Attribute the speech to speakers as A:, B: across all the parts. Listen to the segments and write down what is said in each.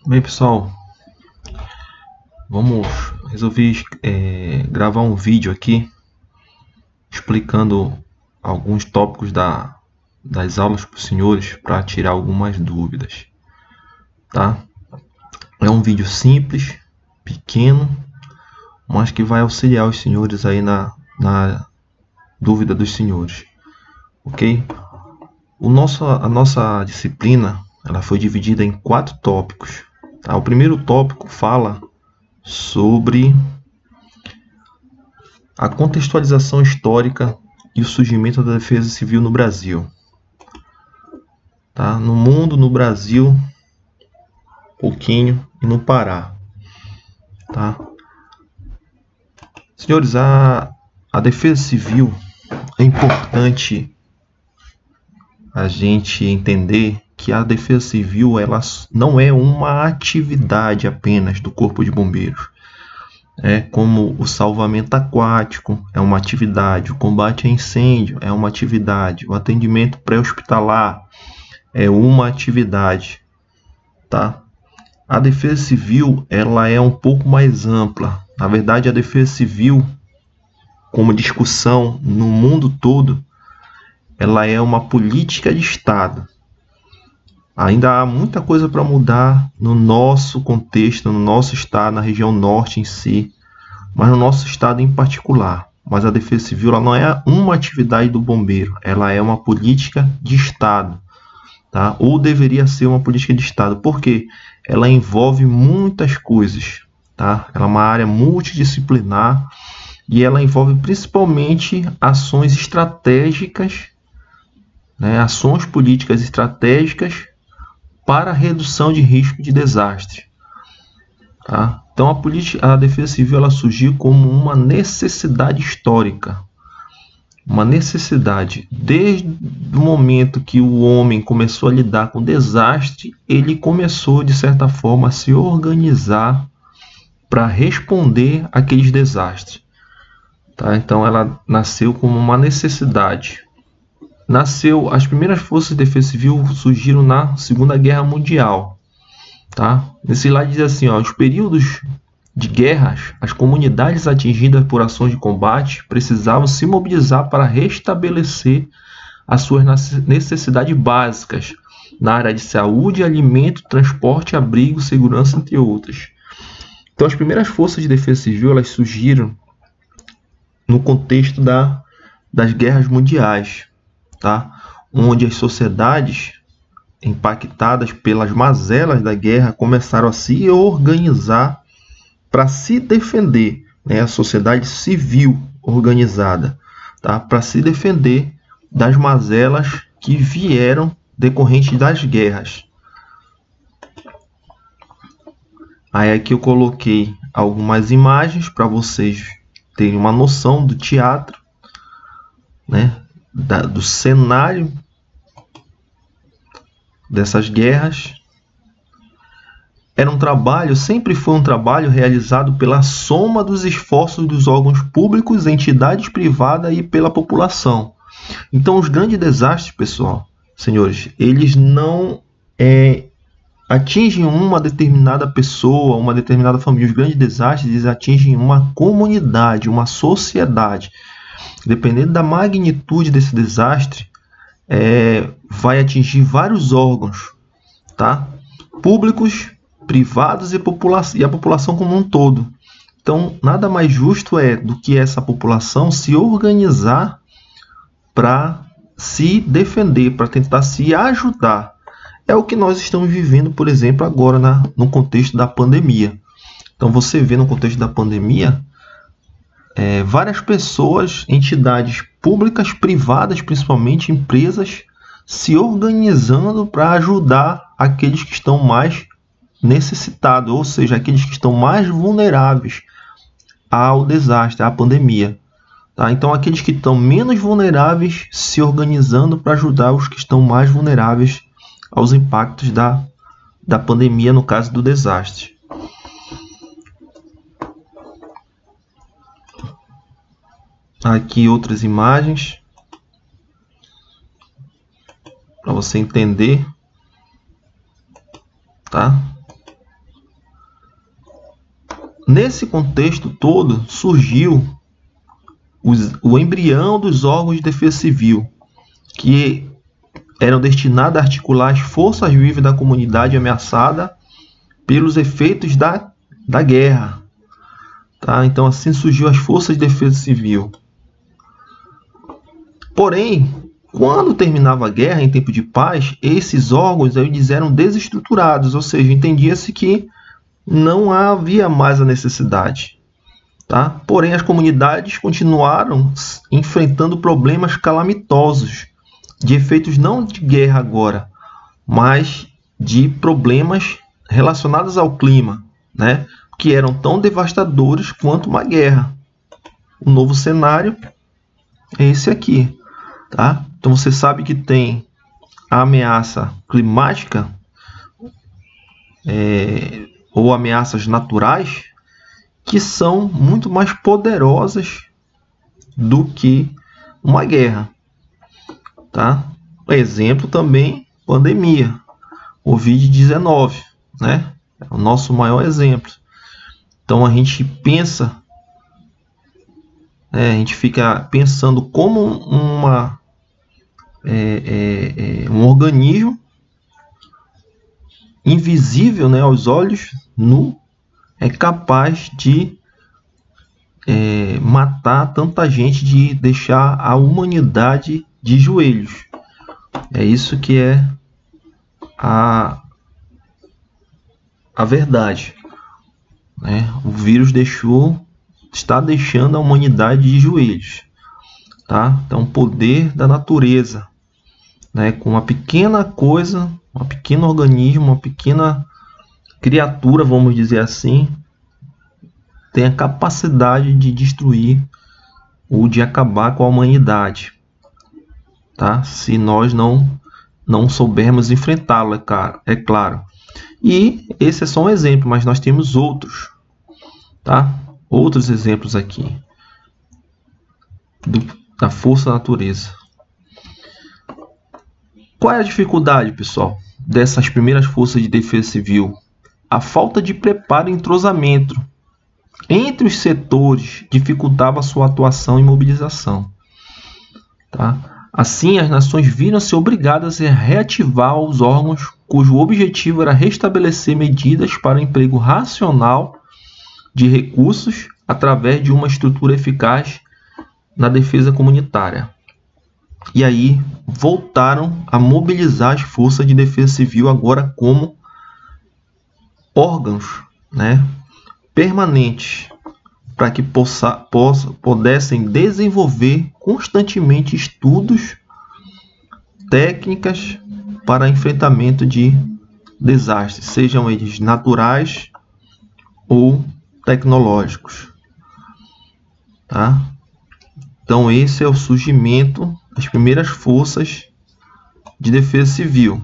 A: Bem, pessoal, resolvi gravar um vídeo aqui explicando alguns tópicos das aulas para os senhores para tirar algumas dúvidas, tá? É um vídeo simples, pequeno, mas que vai auxiliar os senhores aí na dúvida dos senhores, ok? A nossa disciplina ela foi dividida em 4 tópicos. Tá? O primeiro tópico fala sobre a contextualização histórica e o surgimento da defesa civil no Brasil. Tá? No mundo, no Brasil, um pouquinho, e no Pará. Tá? Senhores, a defesa civil é importante a gente entender que a defesa civil ela não é uma atividade apenas do Corpo de Bombeiros. É como o salvamento aquático é uma atividade, o combate a incêndio é uma atividade, o atendimento pré-hospitalar é uma atividade, tá? A defesa civil ela é um pouco mais ampla. Na verdade, a defesa civil, como discussão no mundo todo, ela é uma política de Estado. Ainda há muita coisa para mudar no nosso contexto, no nosso estado, na região norte em si, mas no nosso estado em particular. Mas a defesa civil ela não é uma atividade do bombeiro, ela é uma política de Estado, tá? Ou deveria ser uma política de Estado, porque ela envolve muitas coisas, tá? Ela é uma área multidisciplinar e ela envolve principalmente ações estratégicas, né? Ações políticas estratégicas para a redução de risco de desastre. Tá? Então a defesa civil ela surgiu como uma necessidade histórica, uma necessidade. Desde o momento que o homem começou a lidar com desastre, ele começou de certa forma a se organizar para responder àqueles desastres. Tá? Então ela nasceu como uma necessidade. As primeiras forças de defesa civil surgiram na Segunda Guerra Mundial. Tá? Nesse slide diz assim, os períodos de guerras, as comunidades atingidas por ações de combate precisavam se mobilizar para restabelecer as suas necessidades básicas na área de saúde, alimento, transporte, abrigo, segurança, entre outras. Então as primeiras forças de defesa civil elas surgiram no contexto das guerras mundiais. Tá? Onde as sociedades impactadas pelas mazelas da guerra começaram a se organizar para se defender, né? A sociedade civil organizada, tá? Para se defender das mazelas que vieram decorrentes das guerras. Aí aqui eu coloquei algumas imagens para vocês terem uma noção do teatro, né? Do cenário dessas guerras. Sempre foi um trabalho realizado pela soma dos esforços dos órgãos públicos, entidades privadas e pela população. Então os grandes desastres, pessoal, senhores, eles não atingem uma determinada pessoa, uma determinada família. Os grandes desastres eles atingem uma comunidade, uma sociedade. Dependendo da magnitude desse desastre, vai atingir vários órgãos, tá? Públicos, privados e a população como um todo. Então, nada mais justo do que essa população se organizar para se defender, para tentar se ajudar. É o que nós estamos vivendo, por exemplo, agora no contexto da pandemia. Então, você vê no contexto da pandemia, várias pessoas, entidades públicas, privadas, principalmente empresas, se organizando para ajudar aqueles que estão mais necessitados, ou seja, aqueles que estão mais vulneráveis ao desastre, à pandemia. Tá? Então, aqueles que estão menos vulneráveis se organizando para ajudar os que estão mais vulneráveis aos impactos da pandemia, no caso do desastre. Aqui outras imagens para você entender, tá? nesse contexto todo surgiu o embrião dos órgãos de defesa civil, que eram destinados a articular as forças vivas da comunidade ameaçada pelos efeitos da guerra. Tá? Então assim surgiu as forças de defesa civil. Porém, quando terminava a guerra, em tempo de paz, esses órgãos eles eram desestruturados, ou seja, entendia-se que não havia mais a necessidade. Tá? Porém, as comunidades continuaram enfrentando problemas calamitosos, de efeitos não de guerra agora, mas de problemas relacionados ao clima, né? Que eram tão devastadores quanto uma guerra. O novo cenário é esse aqui. Tá? Então você sabe que tem a ameaça climática ou ameaças naturais que são muito mais poderosas do que uma guerra. Tá? Exemplo também, pandemia, Covid-19, né? É o nosso maior exemplo. Então a gente pensa, a gente fica pensando como um organismo invisível, né, aos olhos nu, é capaz de matar tanta gente, de deixar a humanidade de joelhos. É isso que é a verdade, né? O vírus está deixando a humanidade de joelhos, tá? Então, o poder da natureza, né? Com uma pequena coisa, um pequeno organismo, uma pequena criatura, vamos dizer assim, tem a capacidade de destruir ou de acabar com a humanidade, tá? Se nós não soubermos enfrentá-lo, é claro. E esse é só um exemplo, mas nós temos outros, tá? Outros exemplos aqui da força da natureza. Qual é a dificuldade, pessoal, dessas primeiras forças de defesa civil? A falta de preparo e entrosamento entre os setores dificultava sua atuação e mobilização. Tá? Assim, as nações viram-se obrigadas a reativar os órgãos cujo objetivo era restabelecer medidas para o emprego racional de recursos através de uma estrutura eficaz na defesa comunitária. E aí voltaram a mobilizar as forças de defesa civil agora como órgãos, né, permanentes, para que pudessem desenvolver constantemente estudos, técnicas para enfrentamento de desastres, sejam eles naturais ou tecnológicos. Tá? Então esse é o surgimento das primeiras forças de defesa civil.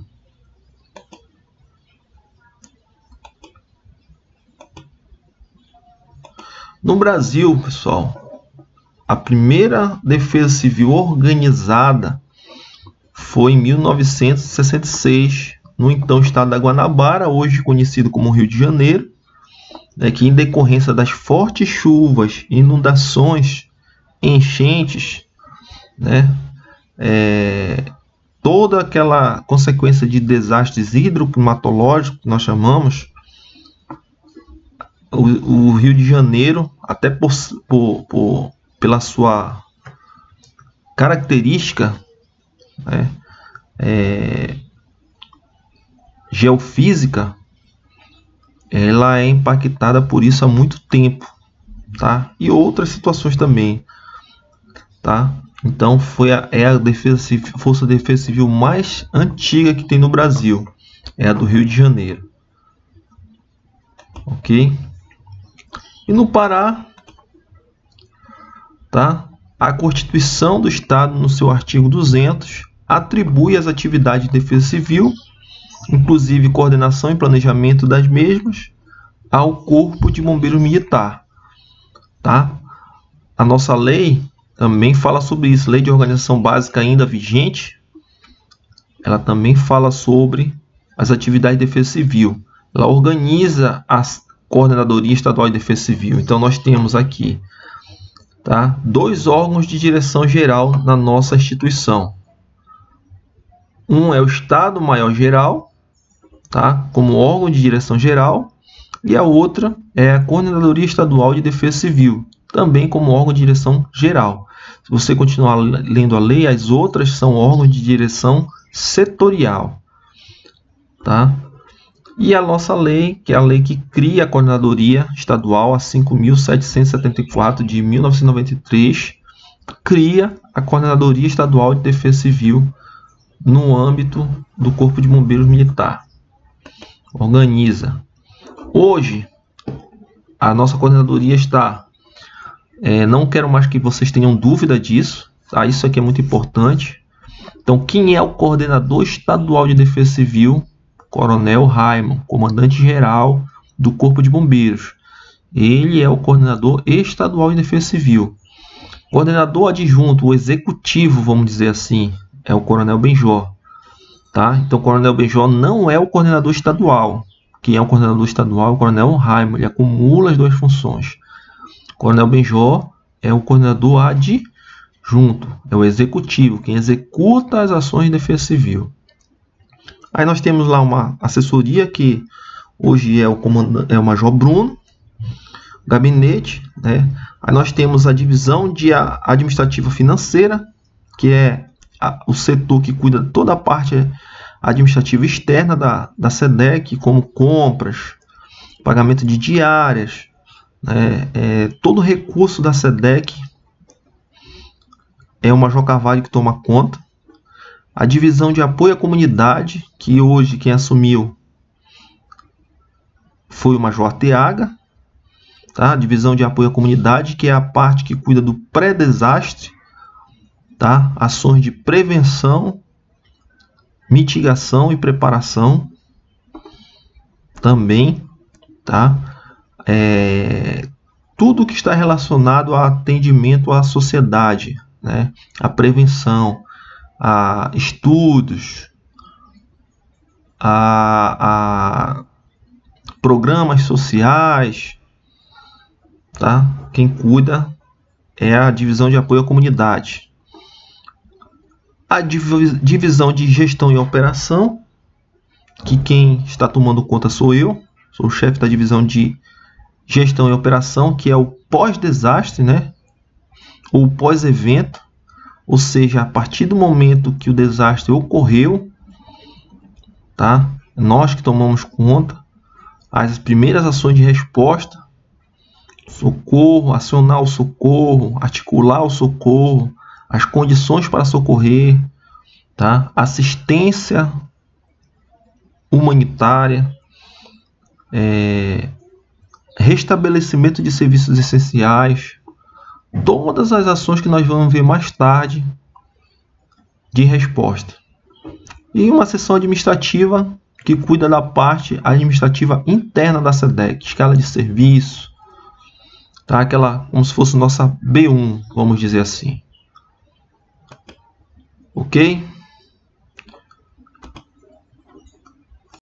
A: No Brasil, pessoal, a primeira defesa civil organizada foi em 1966, no então estado da Guanabara, hoje conhecido como Rio de Janeiro, que em decorrência das fortes chuvas, inundações, enchentes, né, toda aquela consequência de desastres hidroclimatológicos que nós chamamos, o Rio de Janeiro, até pela sua característica, né, geofísica, ela é impactada por isso há muito tempo, tá? E outras situações também, tá? Então é a força de defesa civil mais antiga que tem no Brasil, é a do Rio de Janeiro, ok? E no Pará, tá? A Constituição do Estado, no seu artigo 200, atribui as atividades de defesa civil, inclusive coordenação e planejamento das mesmas, ao Corpo de Bombeiros Militar. Tá? A nossa lei também fala sobre isso, Lei de Organização Básica ainda vigente, ela também fala sobre as atividades de defesa civil. Ela organiza Coordenadoria Estadual de Defesa Civil. Então nós temos aqui, tá, 2 órgãos de direção geral na nossa instituição. Um é o Estado Maior Geral, tá, como órgão de direção geral, e a outra é a Coordenadoria Estadual de Defesa Civil, também como órgão de direção geral. Se você continuar lendo a lei, as outras são órgãos de direção setorial, tá? E a nossa lei, que é a lei que cria a Coordenadoria Estadual, a 5.774 de 1993, cria a Coordenadoria Estadual de Defesa Civil no âmbito do Corpo de Bombeiros Militar. Organiza. Hoje, a nossa coordenadoria está... não quero mais que vocês tenham dúvida disso, tá? Isso aqui é muito importante. Então, quem é o coordenador estadual de Defesa Civil? Coronel Raimon, comandante-geral do Corpo de Bombeiros. Ele é o coordenador estadual de Defesa Civil. Coordenador adjunto, o executivo, vamos dizer assim, é o Coronel Benjor. Tá? Então, o Coronel Benjor não é o coordenador estadual. Quem é o coordenador estadual é o Coronel Raimon. Ele acumula as 2 funções. O Coronel Benjor é o coordenador adjunto, é o executivo, quem executa as ações de defesa civil. Aí nós temos lá uma assessoria que hoje é o Major Bruno, gabinete, né? Aí nós temos a divisão de administrativa financeira, que é o setor que cuida de toda a parte administrativa externa da SEDEC, como compras, pagamento de diárias, né? Todo recurso da SEDEC é o Major Carvalho que toma conta. A divisão de apoio à comunidade, que hoje quem assumiu foi o Major Arteaga, tá? A divisão de apoio à comunidade, que é a parte que cuida do pré-desastre, tá? Ações de prevenção, mitigação e preparação também, tá? Tudo que está relacionado a atendimento à sociedade, né? A prevenção, a estudos, a programas sociais, tá? Quem cuida é a divisão de apoio à comunidade. A divisão de gestão e operação, que quem está tomando conta sou eu, sou o chefe da divisão de gestão e operação, que é o pós-desastre, né? Ou pós-evento. Ou seja, a partir do momento que o desastre ocorreu, tá? Nós que tomamos conta, as primeiras ações de resposta, socorro, acionar o socorro, articular o socorro, as condições para socorrer, tá? Assistência humanitária, restabelecimento de serviços essenciais, todas as ações que nós vamos ver mais tarde de resposta. E uma seção administrativa que cuida da parte administrativa interna da SEDEC, escala de serviço, tá? Aquela como se fosse nossa B1, vamos dizer assim. Ok?